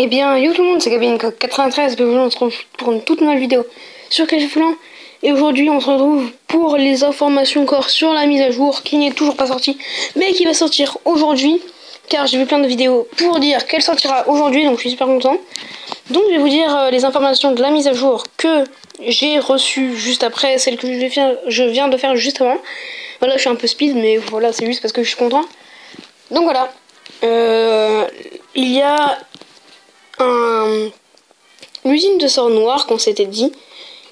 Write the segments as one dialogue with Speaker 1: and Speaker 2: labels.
Speaker 1: Eh bien, yo tout le monde, c'est Gabin93, bienvenue, on se retrouve pour une toute nouvelle vidéo sur Clash of Clans. Et aujourd'hui, on se retrouve pour les informations encore sur la mise à jour qui n'est toujours pas sortie, mais qui va sortir aujourd'hui, car j'ai vu plein de vidéos pour dire qu'elle sortira aujourd'hui, donc je suis super content. Donc je vais vous dire les informations de la mise à jour que j'ai reçues juste après, celle que je viens de faire juste avant. Voilà, je suis un peu speed, mais voilà, c'est juste parce que je suis content. Donc voilà, il y a l'usine de sorts noirs qu'on s'était dit,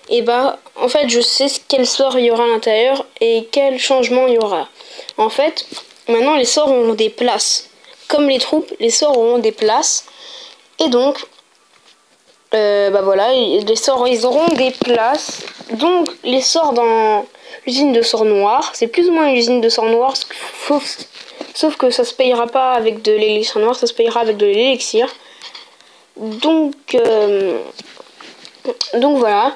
Speaker 1: et bah en fait je sais quel sort il y aura à l'intérieur et quel changement il y aura. En fait, maintenant les sorts auront des places. Comme les troupes, les sorts auront des places. Et donc, bah voilà, les sorts ils auront des places. Donc les sorts dans l'usine de sorts noirs, c'est plus ou moins une usine de sorts noirs, sauf que ça se payera pas avec de l'élixir noir, ça se payera avec de l'élixir. Donc voilà.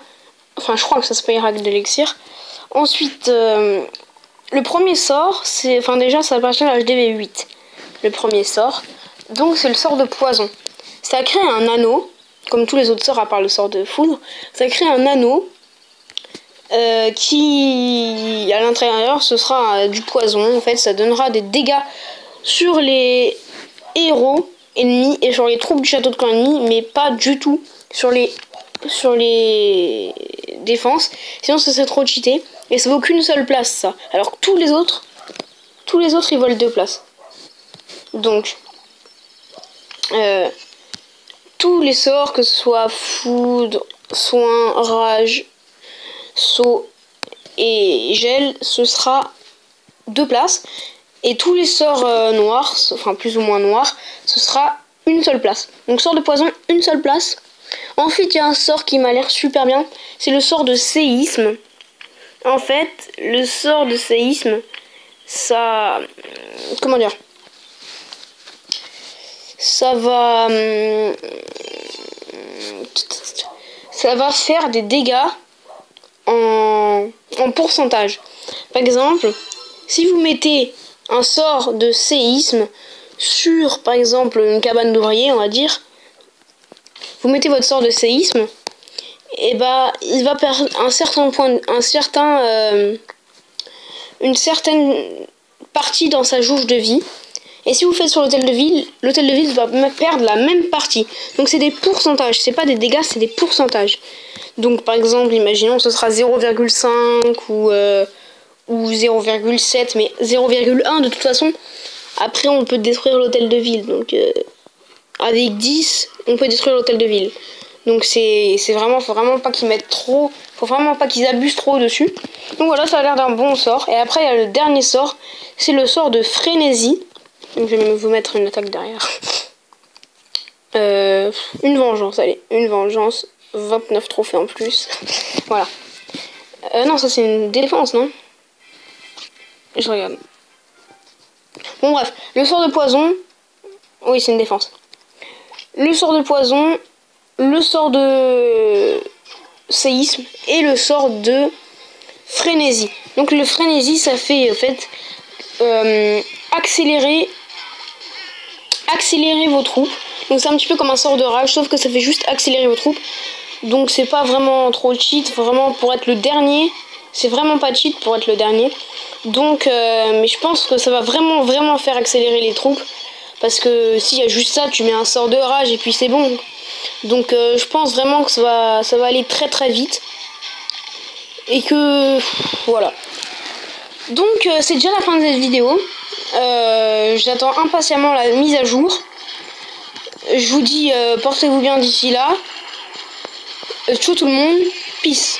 Speaker 1: Enfin, je crois que ça se payera avec de l'élixir. Ensuite, le premier sort, c'est... Enfin, déjà, ça appartient à HDV8. Le premier sort. Donc, c'est le sort de poison. Ça crée un anneau, comme tous les autres sorts à part le sort de foudre. Ça crée un anneau qui, à l'intérieur, ce sera du poison. En fait, ça donnera des dégâts sur les héros ennemis et sur les troupes du château de clan ennemi, mais pas du tout sur les défenses, sinon ça serait trop cheaté et ça vaut qu'une seule place, ça, alors que tous les autres ils volent 2 places. Donc tous les sorts, que ce soit foudre, soin, rage, saut et gel, ce sera 2 places. Et tous les sorts noirs, enfin plus ou moins noirs, ce sera une seule place. Donc sort de poison, une seule place. Ensuite, il y a un sort qui m'a l'air super bien. C'est le sort de séisme. En fait, le sort de séisme, ça... Comment dire? Ça va faire des dégâts en pourcentage. Par exemple, si vous mettez un sort de séisme sur, par exemple, une cabane d'ouvriers, on va dire, vous mettez votre sort de séisme, et bah il va perdre une certaine partie dans sa jauge de vie. Et si vous faites sur l'hôtel de ville va perdre la même partie. Donc c'est des pourcentages, c'est pas des dégâts, c'est des pourcentages. Donc par exemple, imaginons ce sera 0,5 ou 0,7, mais 0,1 de toute façon. Après on peut détruire l'hôtel de ville, donc avec 10 on peut détruire l'hôtel de ville. Donc c'est vraiment, faut vraiment pas qu'ils mettent trop, faut vraiment pas qu'ils abusent trop dessus. Donc voilà, ça a l'air d'un bon sort. Et après il y a le dernier sort, c'est le sort de frénésie. Donc je vais même vous mettre une attaque derrière. Une vengeance, allez, une vengeance, 29 trophées en plus. Voilà. Non, ça c'est une défense, non? Je regarde. Bon bref, le sort de poison, oui c'est une défense. Le sort de poison, le sort de séisme et le sort de frénésie. Donc le frénésie, ça fait en fait accélérer vos troupes. Donc c'est un petit peu comme un sort de rage, sauf que ça fait juste accélérer vos troupes. Donc c'est pas vraiment trop cheat, vraiment pour être le dernier. C'est vraiment pas cheat pour être le dernier. Donc mais je pense que ça va vraiment faire accélérer les troupes. Parce que s'il y a juste ça, tu mets un sort de rage et puis c'est bon. Donc je pense vraiment que ça va aller très vite. Et que voilà. Donc c'est déjà la fin de cette vidéo. J'attends impatiemment la mise à jour. Je vous dis portez-vous bien d'ici là. Ciao tout le monde. Peace.